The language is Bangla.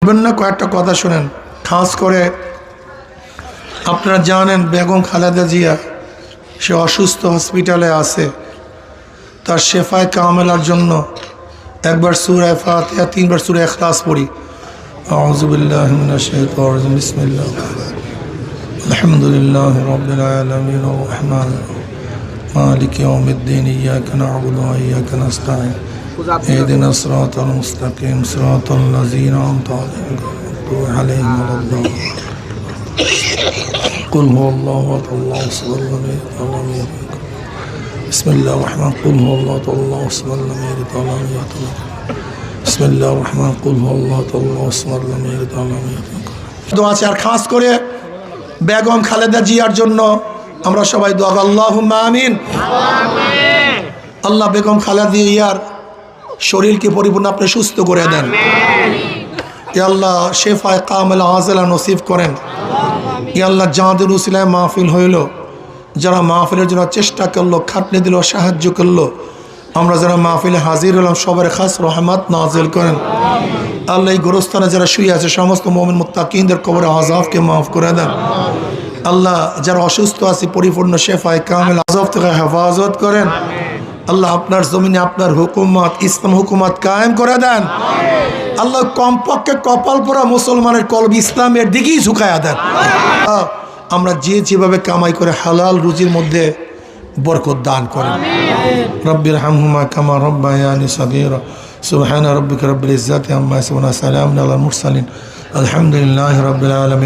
না কয়েকটা কথা শুনেন। খাস করে আপনারা জানেন বেগম খালেদা জিয়া সে অসুস্থ, হসপিটালে আছে। তার শেফায় কামেলার জন্য একবার সূরা ফাতিহা, তিনবার সূরা ইখলাস পড়ি। আউযু বিল্লাহি মিনাশ শাইতানির রাজিম। বিসমিল্লাহ, আলহামদুলিল্লাহি রাব্বিল আলামিন, আর রাহমানির রাহিম, মালিকি ইয়াউমিদ্দিন, ইয়্যাকা না'বুদু ওয়া ইয়্যাকা নাস্তাঈন, ইহদিনাস সিরাতাল মুস্তাকিম, সিরাতাল লাযীনা আন'আমতা আলাইহিম ওয়ালাদ-দাল্লিন। কুল হুয়াল্লাহু আহাদ, আল্লাহু সামাদ, লাম ইয়ালিদ ওয়া লাম ইউলাদ। বিসমিল্লাহির রহমানির রহিম। কুল হুয়াল্লাহু আহাদ, আল্লাহু সামাদ, লাম ইয়ালিদ ওয়া লাম ইউলাদ। বিসমিল্লাহির রহমানির রহিম। কুল হুয়াল্লাহু আহাদ, আল্লাহু সামাদ, লাম ইয়ালিদ ওয়া লাম ইউলাদ। দোয়া আছে। আর খাস করে বেগম খালেদা জিয়ার জন্য আমরা সবাই দোয়া করি, আল্লাহুম্মা আমিন। আল্লাহ বেগম খালেদা জিয়ার শরীরকে পরিপূর্ণ আপনি সুস্থ করে দেন। ইয়া আল্লাহ শেফায়ে কামেলা আজেলা নসিব করেন। ইয়া আল্লাহ যাদের উসিলায় মাহফিল হইল, যারা মাহফিলের জন্য চেষ্টা করলো, খাটনি দিল, সাহায্য করলো, আমরা যারা মাহফিলে হাজির হলাম সবার খাস রহমত নাজিল করেন। আল্লাহ এই গোরস্থানে যারা শুয়ে আছে সমস্ত মুমিন মুত্তাকিনদের কবরে আযাবকে মাফ করে দেন। আল্লাহ যারা অসুস্থ আছে পরিপূর্ণ শেফায়ে কামেলা আযাব থেকে হেফাজত করেন। আল্লাহ আপনার জমিনে আপনার হুকুমত, ইসলাম হুকুমত কায়েম করে দেন। আল্লাহ কমপক্ষে কপাল পোড়া মুসলমানের কলব ইসলামের দিকেই ঝুঁকায়া দেন। আমরা যেভাবে কামাই করে হালাল রুজির মধ্যে বরকত দান করেন। রব্বির হামহুমা কামা রব্বায়ানি সগীরা। সুবহানা রাব্বিকা রব্বিল ইজ্জাতি আম্মা ইয়াসিফুন, সালামুন আলাল মুরসালিন, আলহামদুলিল্লাহি রাব্বিল আলামিন।